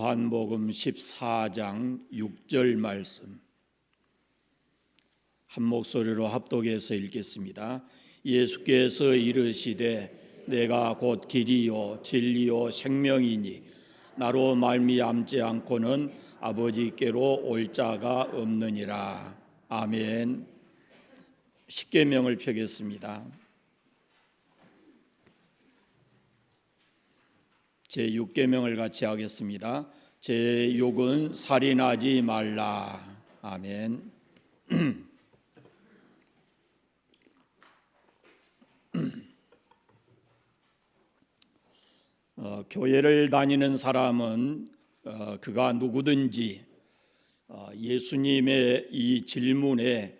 요한복음 14장 6절 말씀 한 목소리로 합독해서 읽겠습니다. 예수께서 이르시되 내가 곧 길이요 진리요 생명이니 나로 말미암지 않고는 아버지께로 올 자가 없느니라. 아멘. 십계명을 펴겠습니다. 제6계명을 같이 하겠습니다. 제6은 살인하지 말라. 아멘. 교회를 다니는 사람은 그가 누구든지 예수님의 이 질문에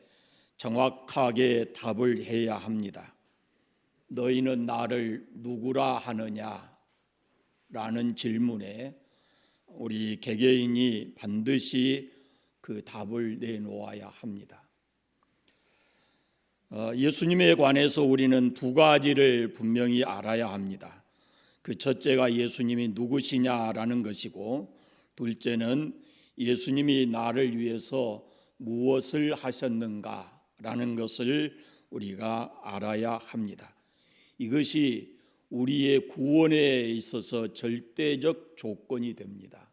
정확하게 답을 해야 합니다. 너희는 나를 누구라 하느냐? 라는 질문에 우리 개개인이 반드시 그 답을 내놓아야 합니다. 예수님에 관해서 우리는 두 가지를 분명히 알아야 합니다. 그 첫째가 예수님이 누구시냐라는 것이고, 둘째는 예수님이 나를 위해서 무엇을 하셨는가라는 것을 우리가 알아야 합니다. 이것이 우리의 구원에 있어서 절대적 조건이 됩니다.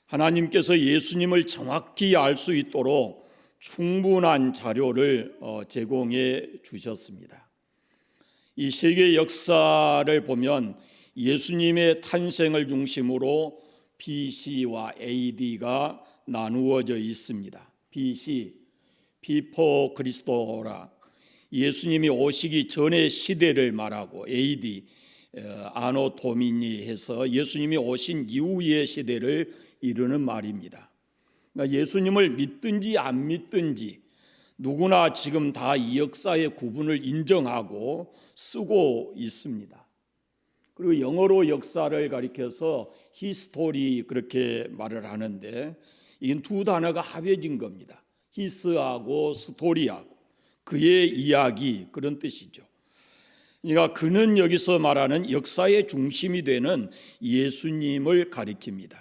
하나님께서 예수님을 정확히 알 수 있도록 충분한 자료를 제공해 주셨습니다. 이 세계 역사를 보면 예수님의 탄생을 중심으로 BC와 AD가 나누어져 있습니다. BC, 비포 그리스도라, 예수님이 오시기 전의 시대를 말하고, AD, 아노 도미니 해서 예수님이 오신 이후의 시대를 이르는 말입니다. 그러니까 예수님을 믿든지 안 믿든지 누구나 지금 다 이 역사의 구분을 인정하고 쓰고 있습니다. 그리고 영어로 역사를 가리켜서 히스토리 그렇게 말을 하는데, 이건 두 단어가 합해진 겁니다. 히스하고 스토리하고 그의 이야기, 그런 뜻이죠. 그러니까 그는 여기서 말하는 역사의 중심이 되는 예수님을 가리킵니다.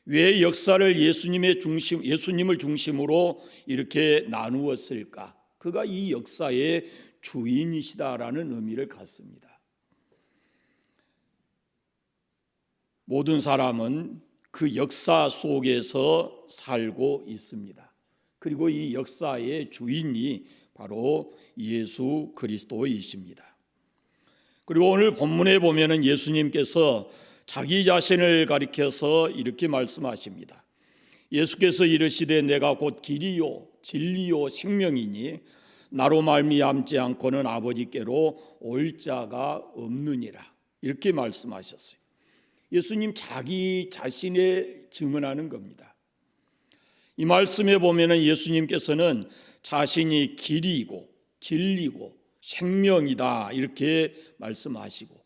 왜 역사를 예수님을 중심으로 이렇게 나누었을까? 그가 이 역사의 주인이시다라는 의미를 갖습니다. 모든 사람은 그 역사 속에서 살고 있습니다. 그리고 이 역사의 주인이 바로 예수 그리스도이십니다. 그리고 오늘 본문에 보면은 예수님께서 자기 자신을 가리켜서 이렇게 말씀하십니다. 예수께서 이르시되 내가 곧 길이요 진리요 생명이니 나로 말미암지 않고는 아버지께로 올 자가 없느니라. 이렇게 말씀하셨어요. 예수님 자기 자신에 증언하는 겁니다. 이 말씀에 보면은 예수님께서는 자신이 길이고 진리고 생명이다 이렇게 말씀하시고,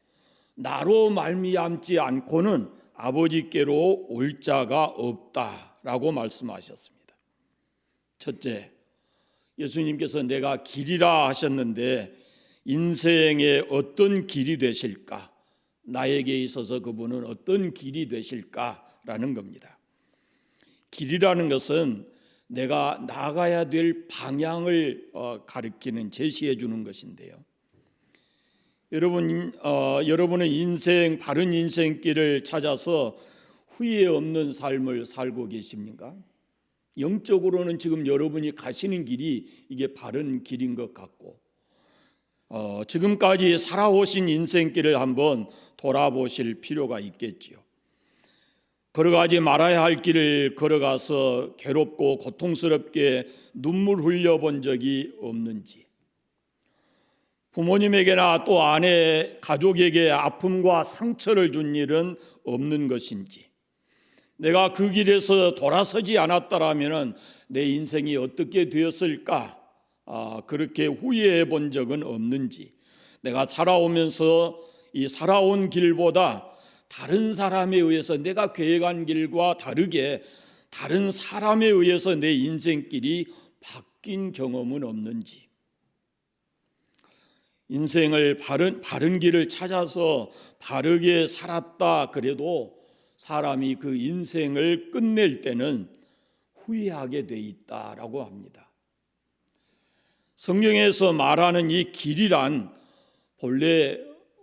나로 말미암지 않고는 아버지께로 올 자가 없다라고 말씀하셨습니다. 첫째, 예수님께서 내가 길이라 하셨는데 인생의 어떤 길이 되실까? 나에게 있어서 그분은 어떤 길이 되실까라는 겁니다. 길이라는 것은 내가 나가야 될 방향을 가리키는, 제시해 주는 것인데요. 여러분은 바른 인생길을 찾아서 후회 없는 삶을 살고 계십니까? 영적으로는 지금 여러분이 가시는 길이 이게 바른 길인 것 같고, 지금까지 살아오신 인생길을 한번 돌아보실 필요가 있겠지요. 걸어가지 말아야 할 길을 걸어가서 괴롭고 고통스럽게 눈물 흘려본 적이 없는지, 부모님에게나 또 아내, 가족에게 아픔과 상처를 준 일은 없는 것인지, 내가 그 길에서 돌아서지 않았더라면 내 인생이 어떻게 되었을까? 그렇게 후회해 본 적은 없는지, 내가 살아오면서 이 살아온 길보다 다른 사람에 의해서, 내가 계획한 길과 다르게 다른 사람에 의해서 내 인생길이 바뀐 경험은 없는지, 인생을 바른 길을 찾아서 바르게 살았다 그래도 사람이 그 인생을 끝낼 때는 후회하게 돼 있다라고 합니다. 성경에서 말하는 이 길이란 본래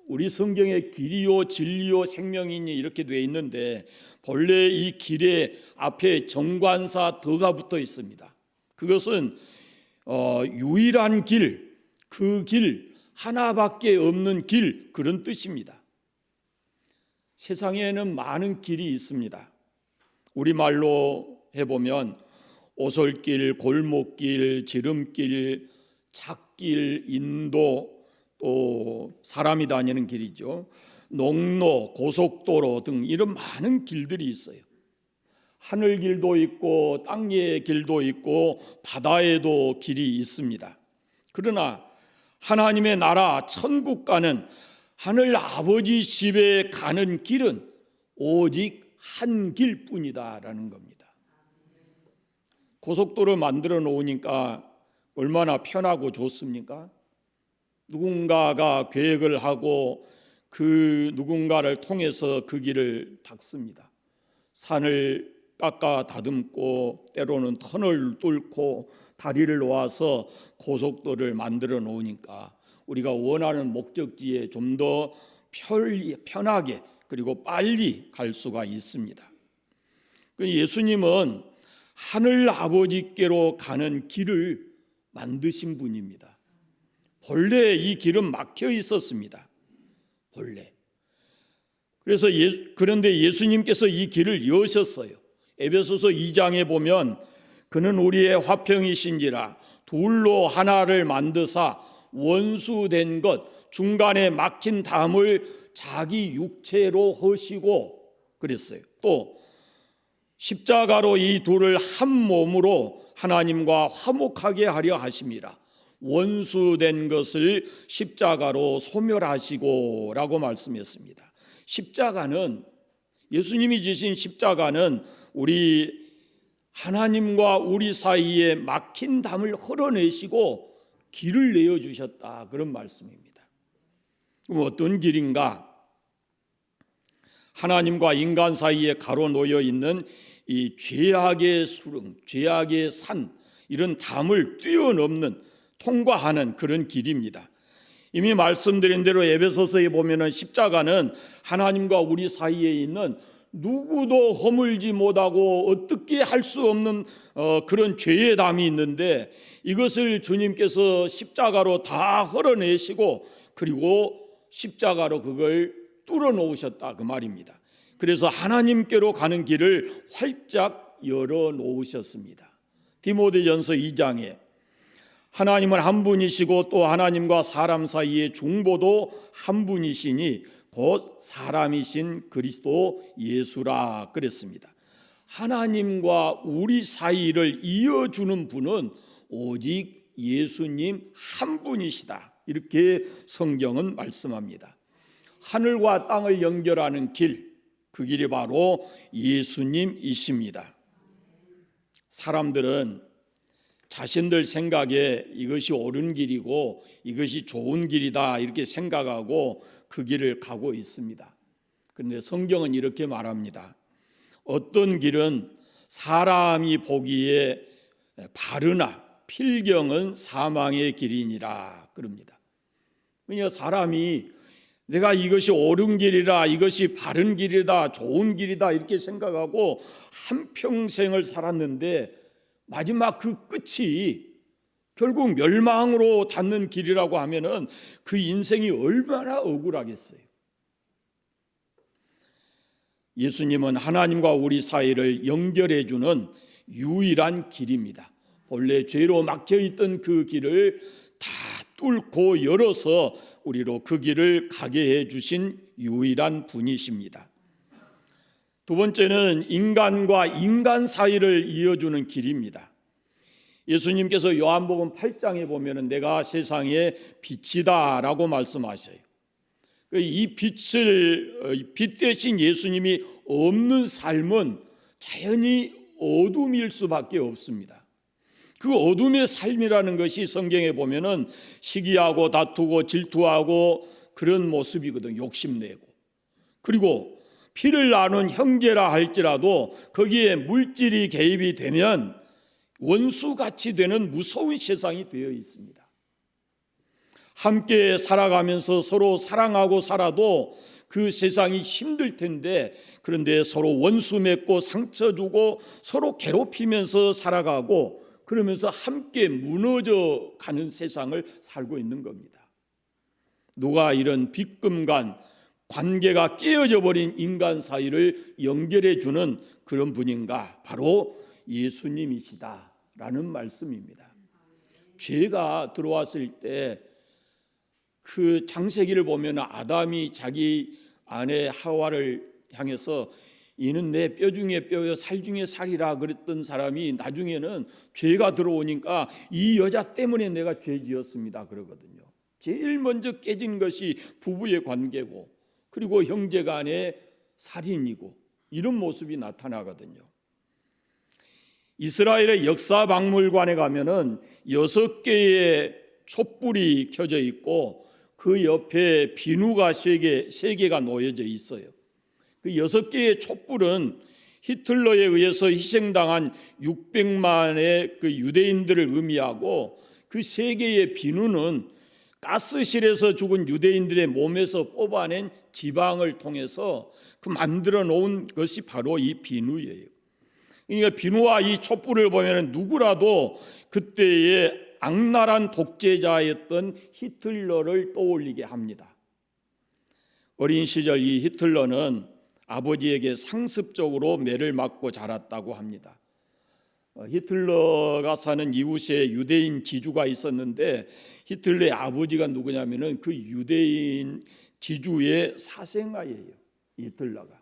우리 성경에 길이요 진리요 생명이니 이렇게 돼 있는데 본래 이 길의 앞에 정관사 더가 붙어 있습니다. 그것은 유일한 길, 그 길 하나밖에 없는 길 그런 뜻입니다. 세상에는 많은 길이 있습니다. 우리말로 해보면 오솔길, 골목길, 지름길, 찻길, 인도, 또 사람이 다니는 길이죠. 농로, 고속도로 등 이런 많은 길들이 있어요. 하늘길도 있고 땅 위의 길도 있고 바다에도 길이 있습니다. 그러나 하나님의 나라 천국 가는 하늘 아버지 집에 가는 길은 오직 한 길뿐이다라는 겁니다. 고속도로 만들어 놓으니까 얼마나 편하고 좋습니까? 누군가가 계획을 하고 그 누군가를 통해서 그 길을 닦습니다. 산을 깎아 다듬고 때로는 터널을 뚫고 다리를 놓아서 고속도로를 만들어 놓으니까 우리가 원하는 목적지에 좀 더 편하게 그리고 빨리 갈 수가 있습니다. 예수님은 하늘 아버지께로 가는 길을 만드신 분입니다. 본래 이 길은 막혀 있었습니다. 본래. 그래서 그런데 예수님께서 이 길을 여셨어요. 에베소서 2장에 보면 그는 우리의 화평이신지라 둘로 하나를 만드사 원수된 것 중간에 막힌 담을 자기 육체로 허시고 그랬어요. 또 십자가로 이 둘을 한 몸으로 하나님과 화목하게 하려 하심이라 원수된 것을 십자가로 소멸하시고 라고 말씀했습니다. 십자가는 예수님이 지신 십자가는 우리 하나님과 우리 사이에 막힌 담을 헐어내시고 길을 내어주셨다 그런 말씀입니다. 그럼 어떤 길인가? 하나님과 인간 사이에 가로놓여 있는 이 죄악의 수렁, 죄악의 산 이런 담을 뛰어넘는 통과하는 그런 길입니다. 이미 말씀드린 대로 에베소서에 보면은 십자가는 하나님과 우리 사이에 있는 누구도 허물지 못하고 어떻게 할 수 없는 그런 죄의 담이 있는데 이것을 주님께서 십자가로 다 헐어내시고 그리고 십자가로 그걸 뚫어 놓으셨다 그 말입니다. 그래서 하나님께로 가는 길을 활짝 열어 놓으셨습니다. 디모데전서 2장에 하나님은 한 분이시고 또 하나님과 사람 사이의 중보도 한 분이시니 곧 사람이신 그리스도 예수라 그랬습니다. 하나님과 우리 사이를 이어주는 분은 오직 예수님 한 분이시다 이렇게 성경은 말씀합니다. 하늘과 땅을 연결하는 길, 그 길이 바로 예수님이십니다. 사람들은 자신들 생각에 이것이 옳은 길이고 이것이 좋은 길이다 이렇게 생각하고 그 길을 가고 있습니다. 그런데 성경은 이렇게 말합니다. 어떤 길은 사람이 보기에 바르나 필경은 사망의 길이니라 그럽니다. 그러니까 사람이 내가 이것이 옳은 길이라 이것이 바른 길이다 좋은 길이다 이렇게 생각하고 한평생을 살았는데 마지막 그 끝이 결국 멸망으로 닿는 길이라고 하면은 그 인생이 얼마나 억울하겠어요. 예수님은 하나님과 우리 사이를 연결해 주는 유일한 길입니다. 본래 죄로 막혀 있던 그 길을 다 뚫고 열어서 우리로 그 길을 가게 해 주신 유일한 분이십니다. 두 번째는 인간과 인간 사이를 이어주는 길입니다. 예수님께서 요한복음 8장에 보면은 내가 세상의 빛이다라고 말씀하셔요. 이 빛 대신 예수님이 없는 삶은 자연히 어둠일 수밖에 없습니다. 그 어둠의 삶이라는 것이 성경에 보면은 시기하고 다투고 질투하고 그런 모습이거든. 욕심내고. 그리고 피를 나눈 형제라 할지라도 거기에 물질이 개입이 되면 원수같이 되는 무서운 세상이 되어 있습니다. 함께 살아가면서 서로 사랑하고 살아도 그 세상이 힘들 텐데, 그런데 서로 원수 맺고 상처 주고 서로 괴롭히면서 살아가고 그러면서 함께 무너져 가는 세상을 살고 있는 겁니다. 누가 이런 빗금간 관계가 깨어져 버린 인간 사이를 연결해 주는 그런 분인가? 바로 예수님이시다라는 말씀입니다. 죄가 들어왔을 때 그 창세기를 보면 아담이 자기 아내 하와를 향해서 이는 내 뼈 중에 뼈요 살 중에 살이라 그랬던 사람이 나중에는 죄가 들어오니까 이 여자 때문에 내가 죄 지었습니다 그러거든요. 제일 먼저 깨진 것이 부부의 관계고, 그리고 형제 간의 살인이고, 이런 모습이 나타나거든요. 이스라엘의 역사 박물관에 가면은 6개의 촛불이 켜져 있고 그 옆에 비누가 3개가 놓여져 있어요. 그 6개의 촛불은 히틀러에 의해서 희생당한 600만의 그 유대인들을 의미하고, 그 3개의 비누는 가스실에서 죽은 유대인들의 몸에서 뽑아낸 지방을 통해서 그 만들어 놓은 것이 바로 이 비누예요. 그러니까 비누와 이 촛불을 보면 누구라도 그때의 악랄한 독재자였던 히틀러를 떠올리게 합니다. 어린 시절 이 히틀러는 아버지에게 상습적으로 매를 맞고 자랐다고 합니다. 히틀러가 사는 이웃에 유대인 지주가 있었는데 히틀러의 아버지가 누구냐면은 그 유대인 지주의 사생아예요, 히틀러가.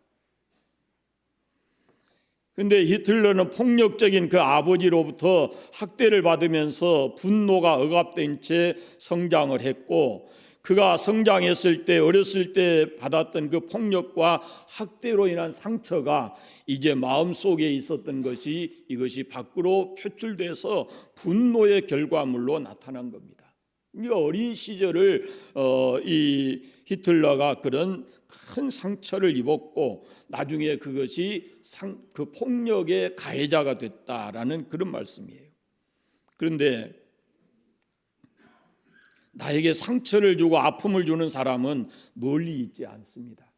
그런데 히틀러는 폭력적인 그 아버지로부터 학대를 받으면서 분노가 억압된 채 성장을 했고, 그가 성장했을 때 어렸을 때 받았던 그 폭력과 학대로 인한 상처가 이제 마음속에 있었던 것이 이것이 밖으로 표출돼서 분노의 결과물로 나타난 겁니다. 그러니까 어린 시절을 이 히틀러가 그런 큰 상처를 입었고 나중에 그것이 그 폭력의 가해자가 됐다라는 그런 말씀이에요. 그런데 나에게 상처를 주고 아픔을 주는 사람은 멀리 있지 않습니다.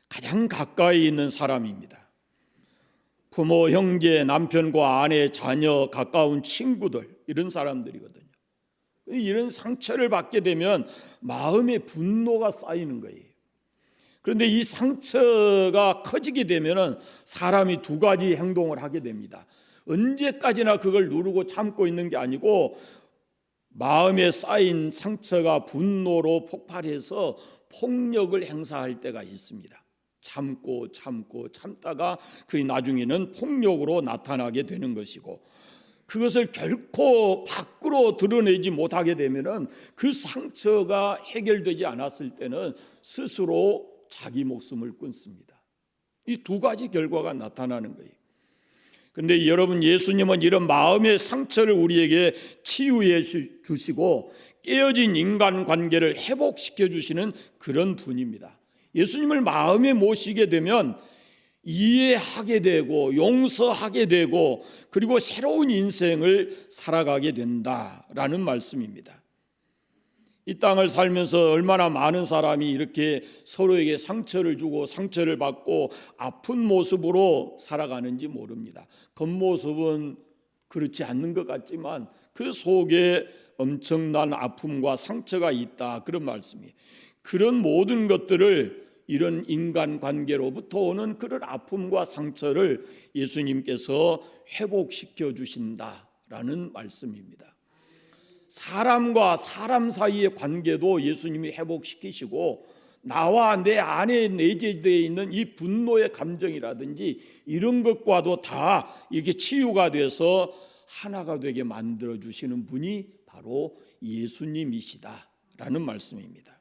가장 가까이 있는 사람입니다. 부모, 형제, 남편과 아내, 자녀, 가까운 친구들, 이런 사람들이거든요. 이런 상처를 받게 되면 마음에 분노가 쌓이는 거예요. 그런데 이 상처가 커지게 되면 사람이 2가지 행동을 하게 됩니다. 언제까지나 그걸 누르고 참고 있는 게 아니고 마음에 쌓인 상처가 분노로 폭발해서 폭력을 행사할 때가 있습니다. 참다가 그 나중에는 폭력으로 나타나게 되는 것이고, 그것을 결코 밖으로 드러내지 못하게 되면은 그 상처가 해결되지 않았을 때는 스스로 자기 목숨을 끊습니다. 이 2가지 결과가 나타나는 거예요. 그런데 여러분, 예수님은 이런 마음의 상처를 우리에게 치유해 주시고 깨어진 인간관계를 회복시켜 주시는 그런 분입니다. 예수님을 마음에 모시게 되면 이해하게 되고 용서하게 되고 그리고 새로운 인생을 살아가게 된다라는 말씀입니다. 이 땅을 살면서 얼마나 많은 사람이 이렇게 서로에게 상처를 주고 상처를 받고 아픈 모습으로 살아가는지 모릅니다. 겉모습은 그렇지 않는 것 같지만 그 속에 엄청난 아픔과 상처가 있다, 그런 말씀이에요. 그런 모든 것들을, 이런 인간관계로부터 오는 그런 아픔과 상처를 예수님께서 회복시켜 주신다라는 말씀입니다. 사람과 사람 사이의 관계도 예수님이 회복시키시고, 나와 내 안에 내재되어 있는 이 분노의 감정이라든지 이런 것과도 다 이렇게 치유가 돼서 하나가 되게 만들어 주시는 분이 바로 예수님이시다라는 말씀입니다.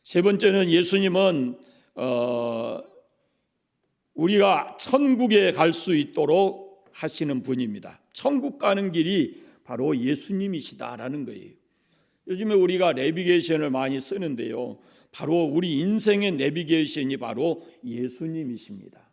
3번째는 예수님은 우리가 천국에 갈 수 있도록 하시는 분입니다. 천국 가는 길이 바로 예수님이시다라는 거예요. 요즘에 우리가 내비게이션을 많이 쓰는데요, 바로 우리 인생의 내비게이션이 바로 예수님이십니다.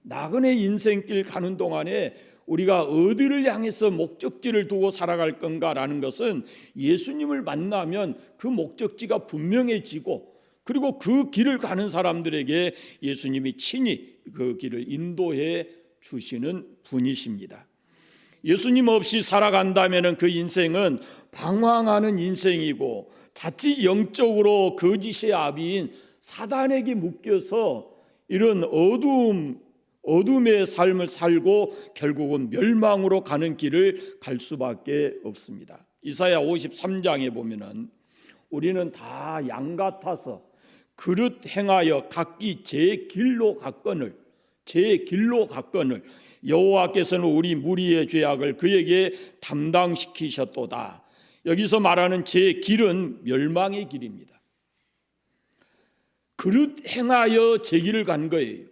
나그네 인생길 가는 동안에 우리가 어디를 향해서 목적지를 두고 살아갈 건가라는 것은 예수님을 만나면 그 목적지가 분명해지고, 그리고 그 길을 가는 사람들에게 예수님이 친히 그 길을 인도해 주시는 분이십니다. 예수님 없이 살아간다면 그 인생은 방황하는 인생이고, 자칫 영적으로 거짓의 아비인 사단에게 묶여서 이런 어둠의 삶을 살고 결국은 멸망으로 가는 길을 갈 수밖에 없습니다. 이사야 53장에 보면은 우리는 다 양 같아서 그릇 행하여 각기 제 길로 갔거늘 여호와께서는 우리 무리의 죄악을 그에게 담당시키셨도다. 여기서 말하는 제 길은 멸망의 길입니다. 그릇 행하여 제 길을 간 거예요.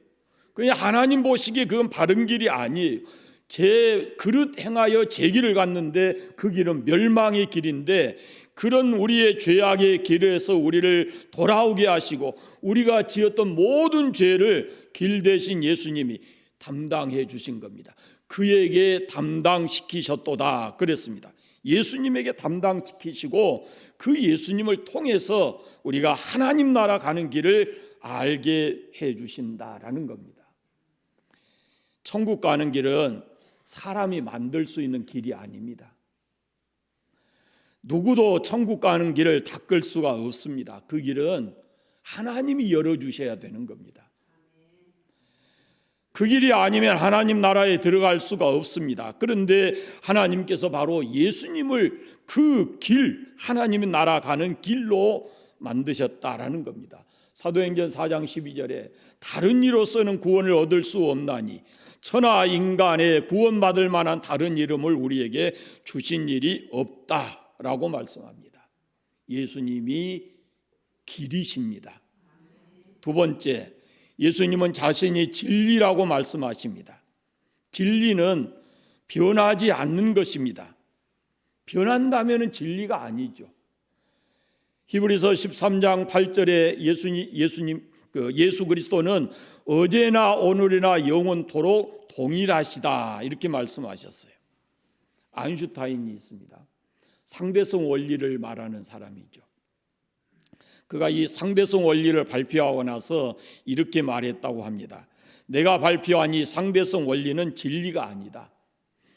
그냥 하나님 보시기에 그건 바른 길이 아니에요. 제 그릇 행하여 제 길을 갔는데 그 길은 멸망의 길인데, 그런 우리의 죄악의 길에서 우리를 돌아오게 하시고 우리가 지었던 모든 죄를 길 대신 예수님이 담당해 주신 겁니다. 그에게 담당시키셨도다 그랬습니다. 예수님에게 담당시키시고 그 예수님을 통해서 우리가 하나님 나라 가는 길을 알게 해 주신다라는 겁니다. 천국 가는 길은 사람이 만들 수 있는 길이 아닙니다. 누구도 천국 가는 길을 닦을 수가 없습니다. 그 길은 하나님이 열어주셔야 되는 겁니다. 그 길이 아니면 하나님 나라에 들어갈 수가 없습니다. 그런데 하나님께서 바로 예수님을 그 길, 하나님의 나라 가는 길로 만드셨다라는 겁니다. 사도행전 4장 12절에 다른 이로서는 구원을 얻을 수 없나니 천하 인간의 구원받을 만한 다른 이름을 우리에게 주신 일이 없다라고 말씀합니다. 예수님이 길이십니다. 두 번째, 예수님은 자신이 진리라고 말씀하십니다. 진리는 변하지 않는 것입니다. 변한다면 진리가 아니죠. 히브리서 13장 8절에 예수 그리스도는 어제나 오늘이나 영원토록 동일하시다 이렇게 말씀하셨어요. 아인슈타인이 있습니다. 상대성 원리를 말하는 사람이죠. 그가 이 상대성 원리를 발표하고 나서 이렇게 말했다고 합니다. 내가 발표한 이 상대성 원리는 진리가 아니다.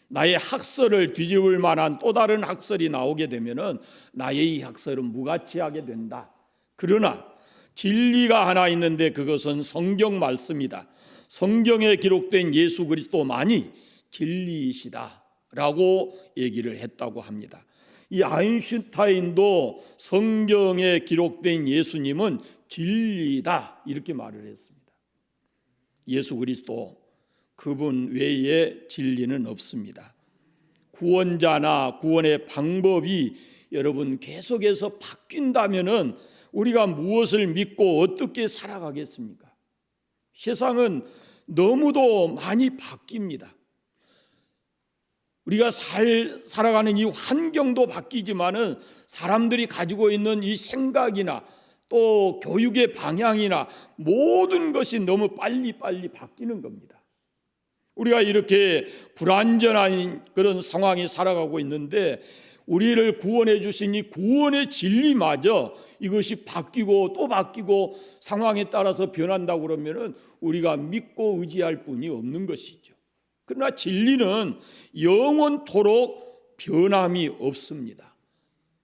나의 학설을 뒤집을 만한 또 다른 학설이 나오게 되면은 나의 이 학설은 무가치하게 된다. 그러나 진리가 하나 있는데 그것은 성경 말씀이다. 성경에 기록된 예수 그리스도만이 진리이시다라고 얘기를 했다고 합니다. 이 아인슈타인도 성경에 기록된 예수님은 진리다 이렇게 말을 했습니다. 예수 그리스도 그분 외에 진리는 없습니다. 구원자나 구원의 방법이 여러분 계속해서 바뀐다면은 우리가 무엇을 믿고 어떻게 살아가겠습니까? 세상은 너무도 많이 바뀝니다. 우리가 살아가는 이 환경도 바뀌지만은 사람들이 가지고 있는 이 생각이나 또 교육의 방향이나 모든 것이 너무 빨리빨리 바뀌는 겁니다. 우리가 이렇게 불완전한 그런 상황에 살아가고 있는데 우리를 구원해 주신 이 구원의 진리마저 이것이 바뀌고 또 바뀌고 상황에 따라서 변한다고 그러면은 우리가 믿고 의지할 뿐이 없는 것이죠. 그러나 진리는 영원토록 변함이 없습니다.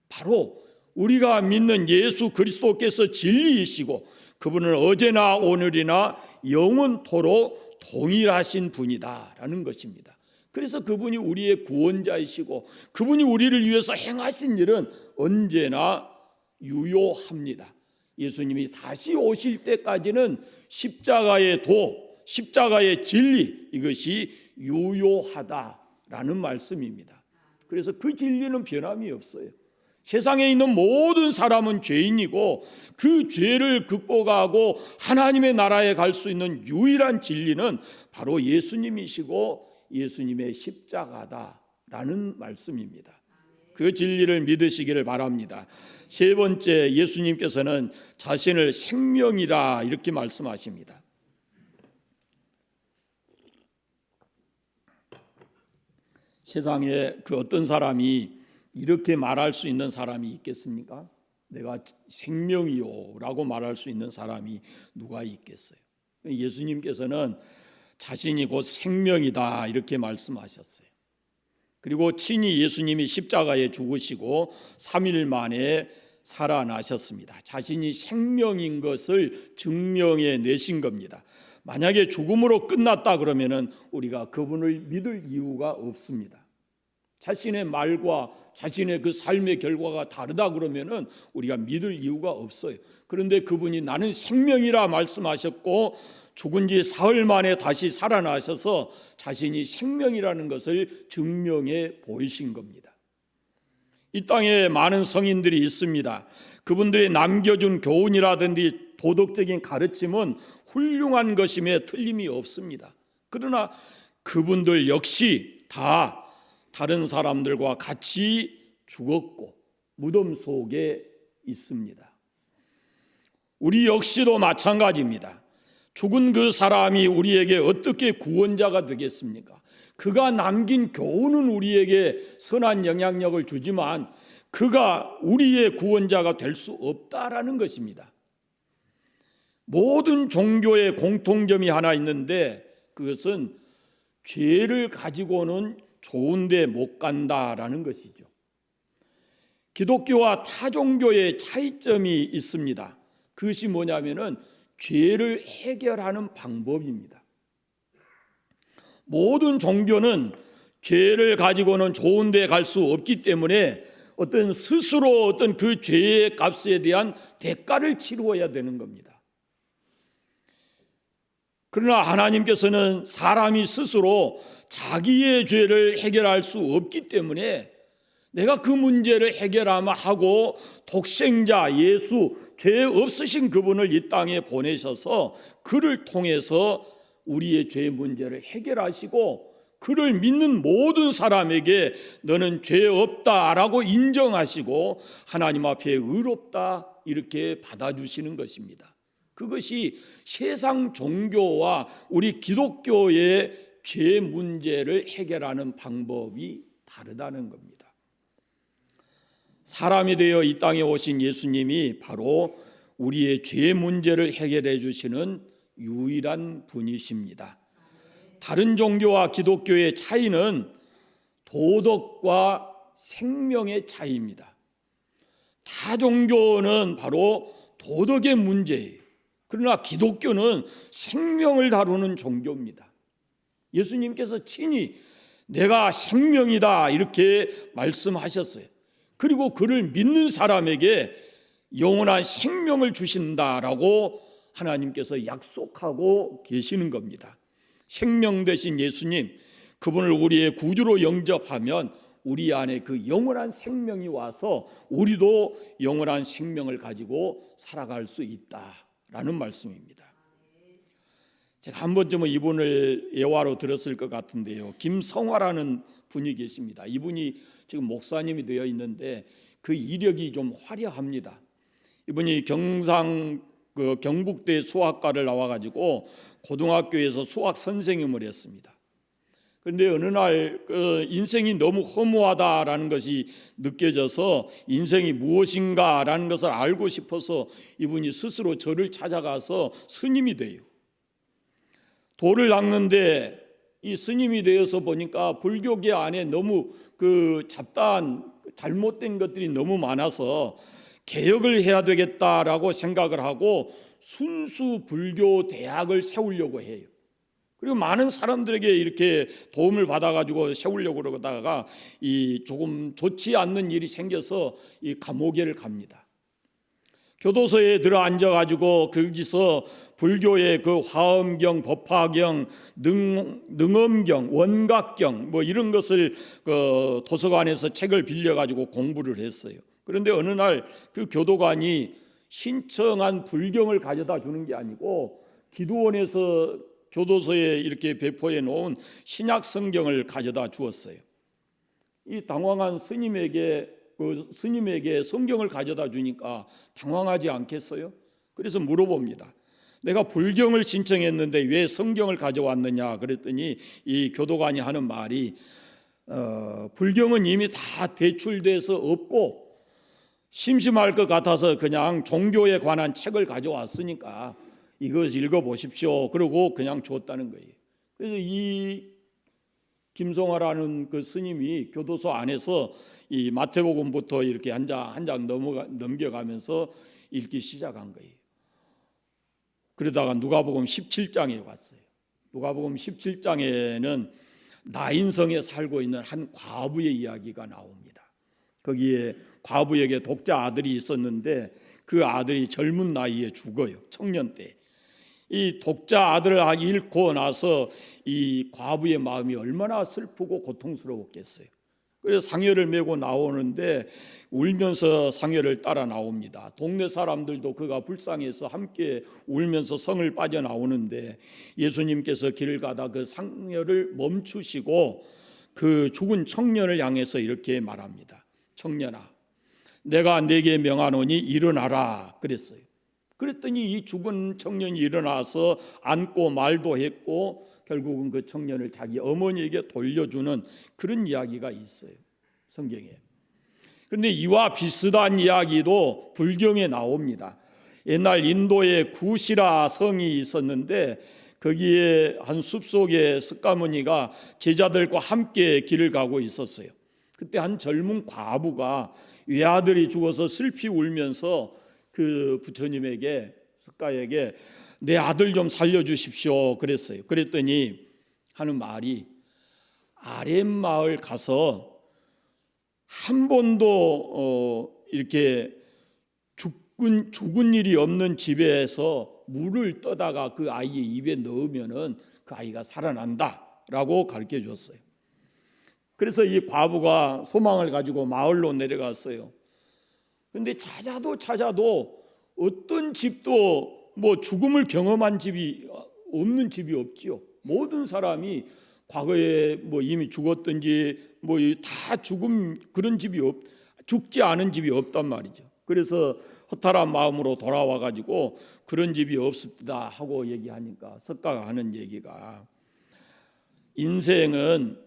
바로 우리가 믿는 예수 그리스도께서 진리이시고 그분은 어제나 오늘이나 영원토록 동일하신 분이다라는 것입니다. 그래서 그분이 우리의 구원자이시고 그분이 우리를 위해서 행하신 일은 언제나 유효합니다. 예수님이 다시 오실 때까지는 십자가의 십자가의 진리 이것이 유효하다라는 말씀입니다. 그래서 그 진리는 변함이 없어요. 세상에 있는 모든 사람은 죄인이고 그 죄를 극복하고 하나님의 나라에 갈 수 있는 유일한 진리는 바로 예수님이시고 예수님의 십자가다라는 말씀입니다. 그 진리를 믿으시기를 바랍니다. 세 번째, 예수님께서는 자신을 생명이라 이렇게 말씀하십니다. 세상에 그 어떤 사람이 이렇게 말할 수 있는 사람이 있겠습니까? 내가 생명이요 라고 말할 수 있는 사람이 누가 있겠어요? 예수님께서는 자신이 곧 생명이다 이렇게 말씀하셨어요. 그리고 친히 예수님이 십자가에 죽으시고 3일 만에 살아나셨습니다. 자신이 생명인 것을 증명해 내신 겁니다. 만약에 죽음으로 끝났다 그러면은 우리가 그분을 믿을 이유가 없습니다. 자신의 말과 자신의 그 삶의 결과가 다르다 그러면은 우리가 믿을 이유가 없어요. 그런데 그분이 나는 생명이라 말씀하셨고 죽은 지 사흘 만에 다시 살아나셔서 자신이 생명이라는 것을 증명해 보이신 겁니다. 이 땅에 많은 성인들이 있습니다. 그분들이 남겨준 교훈이라든지 도덕적인 가르침은 훌륭한 것임에 틀림이 없습니다. 그러나 그분들 역시 다 다른 사람들과 같이 죽었고 무덤 속에 있습니다. 우리 역시도 마찬가지입니다. 죽은 그 사람이 우리에게 어떻게 구원자가 되겠습니까? 그가 남긴 교훈은 우리에게 선한 영향력을 주지만 그가 우리의 구원자가 될 수 없다라는 것입니다. 모든 종교의 공통점이 하나 있는데 그것은 죄를 가지고는 좋은 데 못 간다라는 것이죠. 기독교와 타 종교의 차이점이 있습니다. 그것이 뭐냐면은 죄를 해결하는 방법입니다. 모든 종교는 죄를 가지고는 좋은 데 갈 수 없기 때문에 어떤 스스로 어떤 그 죄의 값에 대한 대가를 치루어야 되는 겁니다. 그러나 하나님께서는 사람이 스스로 자기의 죄를 해결할 수 없기 때문에 내가 그 문제를 해결하고 독생자 예수, 죄 없으신 그분을 이 땅에 보내셔서 그를 통해서 우리의 죄 문제를 해결하시고 그를 믿는 모든 사람에게 너는 죄 없다라고 인정하시고 하나님 앞에 의롭다 이렇게 받아주시는 것입니다. 그것이 세상 종교와 우리 기독교의 죄 문제를 해결하는 방법이 다르다는 겁니다. 사람이 되어 이 땅에 오신 예수님이 바로 우리의 죄 문제를 해결해 주시는 유일한 분이십니다. 다른 종교와 기독교의 차이는 도덕과 생명의 차이입니다. 타 종교는 바로 도덕의 문제예요. 그러나 기독교는 생명을 다루는 종교입니다. 예수님께서 친히 내가 생명이다 이렇게 말씀하셨어요. 그리고 그를 믿는 사람에게 영원한 생명을 주신다라고 하나님께서 약속하고 계시는 겁니다. 생명 되신 예수님, 그분을 우리의 구주로 영접하면 우리 안에 그 영원한 생명이 와서 우리도 영원한 생명을 가지고 살아갈 수 있다라는 말씀입니다. 제가 한 번쯤은 이분을 예화로 들었을 것 같은데요. 김성화라는 분이 계십니다. 이분이 지금 목사님이 되어 있는데 그 이력이 좀 화려합니다. 이분이 경북대 수학과를 나와가지고 고등학교에서 수학 선생님을 했습니다. 그런데 어느 날 인생이 너무 허무하다라는 것이 느껴져서 인생이 무엇인가라는 것을 알고 싶어서 이분이 스스로 절을 찾아가서 스님이 돼요. 돌을 닦는데 이 스님이 되어서 보니까 불교계 안에 너무 그 잡다한 잘못된 것들이 너무 많아서 개혁을 해야 되겠다라고 생각을 하고 순수 불교 대학을 세우려고 해요. 그리고 많은 사람들에게 이렇게 도움을 받아가지고 세우려고 그러다가 이 조금 좋지 않는 일이 생겨서 이 감옥에를 갑니다. 교도소에 들어 앉아가지고 거기서 불교의 그 화엄경, 법화경, 능엄경, 원각경 뭐 이런 것을 그 도서관에서 책을 빌려가지고 공부를 했어요. 그런데 어느 날 그 교도관이 신청한 불경을 가져다 주는 게 아니고 기도원에서 교도소에 이렇게 배포해 놓은 신약 성경을 가져다 주었어요. 이 당황한 스님에게 성경을 가져다 주니까 당황하지 않겠어요? 그래서 물어봅니다. 내가 불경을 신청했는데 왜 성경을 가져왔느냐 그랬더니 이 교도관이 하는 말이 불경은 이미 다 대출돼서 없고 심심할 것 같아서 그냥 종교에 관한 책을 가져왔으니까 이거 읽어보십시오. 그러고 그냥 줬다는 거예요. 그래서 이 김성화라는 그 스님이 교도소 안에서 이 마태복음부터 이렇게 한 장 넘겨가면서 읽기 시작한 거예요. 그러다가 누가복음 17장에 왔어요. 누가복음 17장에는 나인성에 살고 있는 한 과부의 이야기가 나옵니다. 거기에 과부에게 독자 아들이 있었는데 그 아들이 젊은 나이에 죽어요. 청년 때. 이 독자 아들을 잃고 나서 이 과부의 마음이 얼마나 슬프고 고통스러웠겠어요. 그래서 상여를 메고 나오는데 울면서 상여를 따라 나옵니다. 동네 사람들도 그가 불쌍해서 함께 울면서 성을 빠져나오는데 예수님께서 길을 가다 그 상여를 멈추시고 그 죽은 청년을 향해서 이렇게 말합니다. 청년아, 내가 네게 명하노니 일어나라 그랬어요. 그랬더니 이 죽은 청년이 일어나서 앉고 말도 했고 결국은 그 청년을 자기 어머니에게 돌려주는 그런 이야기가 있어요, 성경에. 그런데 이와 비슷한 이야기도 불경에 나옵니다. 옛날 인도에 구시라 성이 있었는데 거기에 한 숲속에 석가모니가 제자들과 함께 길을 가고 있었어요. 그때 한 젊은 과부가 외아들이 죽어서 슬피 울면서 그 부처님에게, 석가에게 내 아들 좀 살려주십시오 그랬어요. 그랬더니 하는 말이 아랫마을 가서 한 번도 이렇게 죽은 일이 없는 집에서 물을 떠다가 그 아이의 입에 넣으면은 그 아이가 살아난다라고 가르쳐 줬어요. 그래서 이 과부가 소망을 가지고 마을로 내려갔어요. 그런데 찾아도 어떤 집도 뭐 죽음을 경험한 집이 없는 집이 없지요. 모든 사람이 과거에 뭐 이미 죽었든지 뭐 다 그런 집이 죽지 않은 집이 없단 말이죠. 그래서 허탈한 마음으로 돌아와 가지고 그런 집이 없습니다 하고 얘기하니까 석가가 하는 얘기가 인생은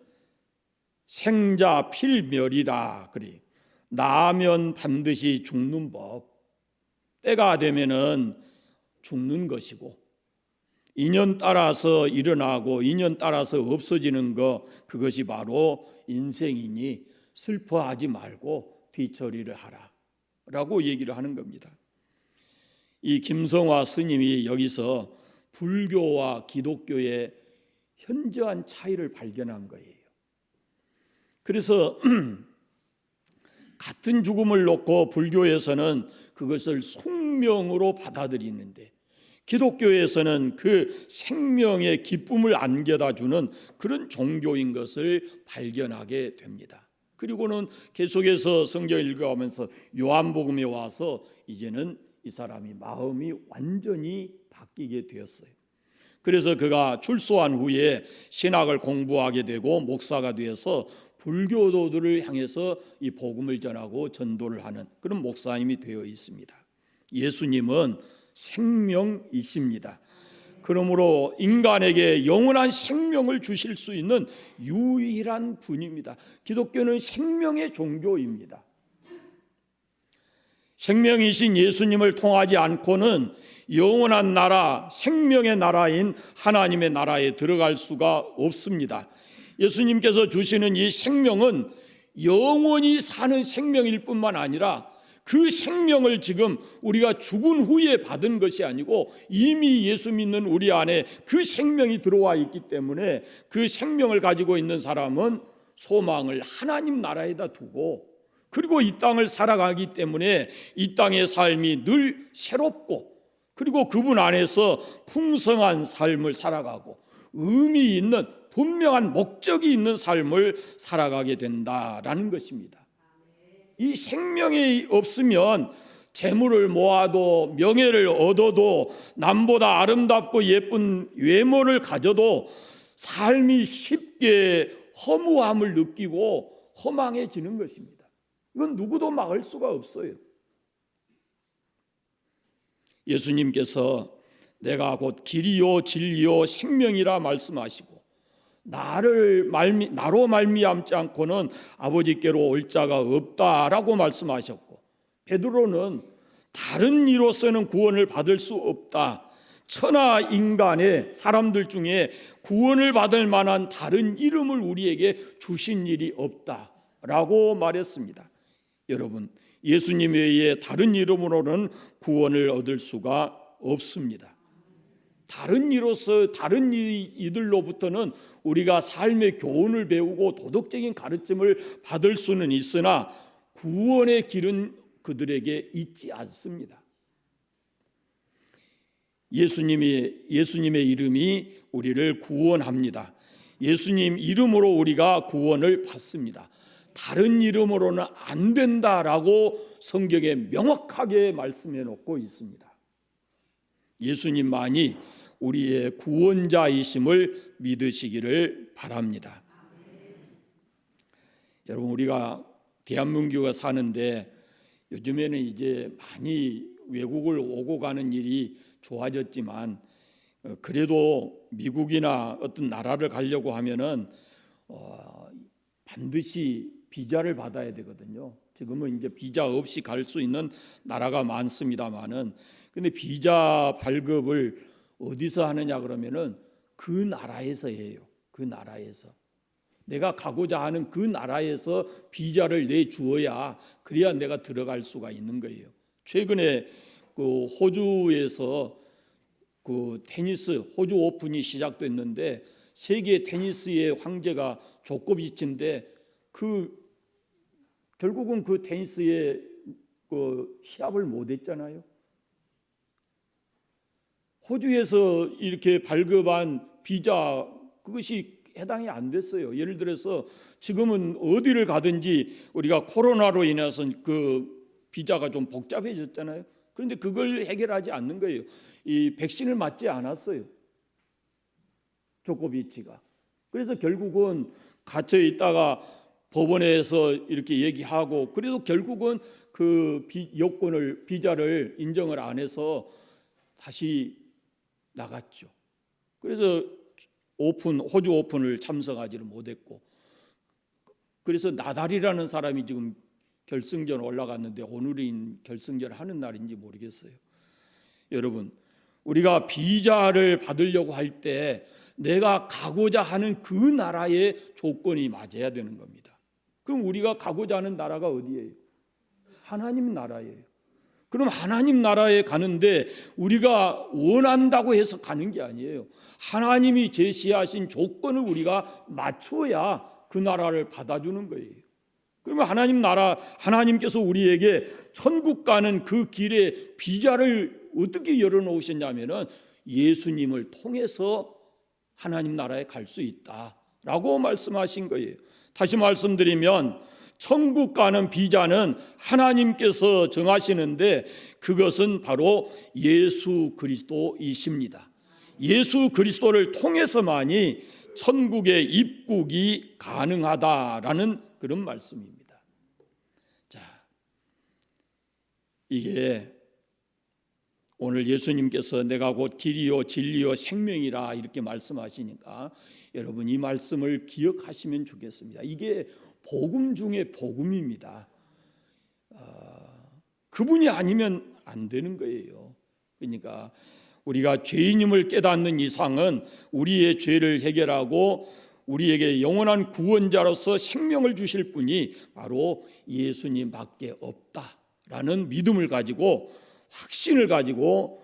생자 필멸이라 그래요. 나면 반드시 죽는 법. 때가 되면은 죽는 것이고 인연 따라서 일어나고 인연 따라서 없어지는 것, 그것이 바로 인생이니 슬퍼하지 말고 뒤처리를 하라 라고 얘기를 하는 겁니다. 이 김성화 스님이 여기서 불교와 기독교의 현저한 차이를 발견한 거예요. 그래서 같은 죽음을 놓고 불교에서는 그것을 숙명으로 받아들이는데 기독교에서는 그 생명의 기쁨을 안겨다 주는 그런 종교인 것을 발견하게 됩니다. 그리고는 계속해서 성경을 읽어가면서 요한복음에 와서 이제는 이 사람이 마음이 완전히 바뀌게 되었어요. 그래서 그가 출소한 후에 신학을 공부하게 되고 목사가 되어서 불교도들을 향해서 이 복음을 전하고 전도를 하는 그런 목사님이 되어 있습니다. 예수님은 생명이십니다. 그러므로 인간에게 영원한 생명을 주실 수 있는 유일한 분입니다. 기독교는 생명의 종교입니다. 생명이신 예수님을 통하지 않고는 영원한 나라, 생명의 나라인 하나님의 나라에 들어갈 수가 없습니다. 예수님께서 주시는 이 생명은 영원히 사는 생명일 뿐만 아니라 그 생명을 지금 우리가 죽은 후에 받은 것이 아니고 이미 예수 믿는 우리 안에 그 생명이 들어와 있기 때문에 그 생명을 가지고 있는 사람은 소망을 하나님 나라에다 두고 그리고 이 땅을 살아가기 때문에 이 땅의 삶이 늘 새롭고 그리고 그분 안에서 풍성한 삶을 살아가고 의미 있는 분명한 목적이 있는 삶을 살아가게 된다라는 것입니다. 이 생명이 없으면 재물을 모아도 명예를 얻어도 남보다 아름답고 예쁜 외모를 가져도 삶이 쉽게 허무함을 느끼고 허망해지는 것입니다. 이건 누구도 막을 수가 없어요. 예수님께서 내가 곧 길이요 진리요 생명이라 말씀하시고 나로 말미암지 않고는 아버지께로 올 자가 없다라고 말씀하셨고, 베드로는 다른 이로서는 구원을 받을 수 없다, 천하 인간의 사람들 중에 구원을 받을 만한 다른 이름을 우리에게 주신 일이 없다라고 말했습니다. 여러분, 예수님 외에 다른 이름으로는 구원을 얻을 수가 없습니다. 다른 이로서 다른 이들로부터는 우리가 삶의 교훈을 배우고 도덕적인 가르침을 받을 수는 있으나 구원의 길은 그들에게 있지 않습니다. 예수님의 이름이 우리를 구원합니다. 예수님 이름으로 우리가 구원을 받습니다. 다른 이름으로는 안 된다라고 성경에 명확하게 말씀해 놓고 있습니다. 예수님만이 우리의 구원자이심을 믿으시기를 바랍니다. 여러분, 우리가 대한민국에 사는데 요즘에는 이제 많이 외국을 오고 가는 일이 좋아졌지만, 그래도 미국이나 어떤 나라를 가려고 하면은 반드시 비자를 받아야 되거든요. 지금은 이제 비자 없이 갈 수 있는 나라가 많습니다만은, 근데 비자 발급을 어디서 하느냐 그러면은 그 나라에서 해요. 그 나라에서 내가 가고자 하는 그 나라에서 비자를 내주어야 그래야 내가 들어갈 수가 있는 거예요. 최근에 그 호주에서 그 테니스 호주 오픈이 시작됐는데 세계 테니스의 황제가 조코비치인데 결국은 그 테니스의 그 시합을 못했잖아요. 호주에서 이렇게 발급한 비자 그것이 해당이 안 됐어요. 예를 들어서 지금은 어디를 가든지 우리가 코로나로 인해서 그 비자가 좀 복잡해졌잖아요. 그런데 그걸 해결하지 않는 거예요. 이 백신을 맞지 않았어요, 조코비치가. 그래서 결국은 갇혀 있다가 법원에서 이렇게 얘기하고, 그래도 결국은 그 여권을 비자를 인정을 안 해서 다시 나갔죠. 그래서 호주 오픈을 참석하지를 못했고, 그래서 나달이라는 사람이 지금 결승전 올라갔는데 오늘이 결승전 하는 날인지 모르겠어요. 여러분, 우리가 비자를 받으려고 할 때 내가 가고자 하는 그 나라의 조건이 맞아야 되는 겁니다. 그럼 우리가 가고자 하는 나라가 어디예요? 하나님 나라예요. 그럼 하나님 나라에 가는데 우리가 원한다고 해서 가는 게 아니에요. 하나님이 제시하신 조건을 우리가 맞춰야 그 나라를 받아주는 거예요. 그러면 하나님께서 우리에게 천국 가는 그 길에 비자를 어떻게 열어놓으셨냐면은 예수님을 통해서 하나님 나라에 갈 수 있다라고 말씀하신 거예요. 다시 말씀드리면 천국 가는 비자는 하나님께서 정하시는데 그것은 바로 예수 그리스도이십니다. 예수 그리스도를 통해서만이 천국의 입국이 가능하다라는 그런 말씀입니다. 자, 이게 오늘 예수님께서 내가 곧 길이요 진리요 생명이라 이렇게 말씀하시니까 여러분 이 말씀을 기억하시면 좋겠습니다. 이게 복음 중에 복음입니다. 그분이 아니면 안 되는 거예요. 그러니까 우리가 죄인임을 깨닫는 이상은 우리의 죄를 해결하고 우리에게 영원한 구원자로서 생명을 주실 분이 바로 예수님밖에 없다라는 믿음을 가지고 확신을 가지고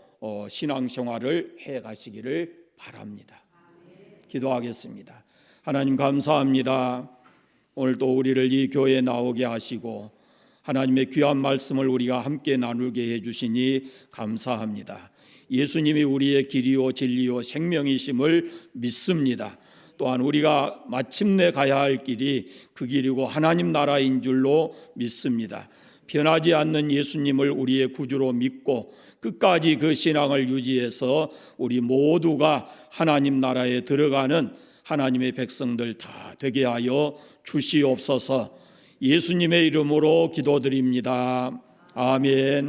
신앙생활을 해가시기를 바랍니다. 기도하겠습니다. 하나님 감사합니다. 오늘도 우리를 이 교회에 나오게 하시고 하나님의 귀한 말씀을 우리가 함께 나누게 해주시니 감사합니다. 예수님이 우리의 길이요 진리요 생명이심을 믿습니다. 또한 우리가 마침내 가야 할 길이 그 길이고 하나님 나라인 줄로 믿습니다. 변하지 않는 예수님을 우리의 구주로 믿고 끝까지 그 신앙을 유지해서 우리 모두가 하나님 나라에 들어가는 하나님의 백성들 다 되게 하여 주시옵소서. 예수님의 이름으로 기도드립니다. 아멘.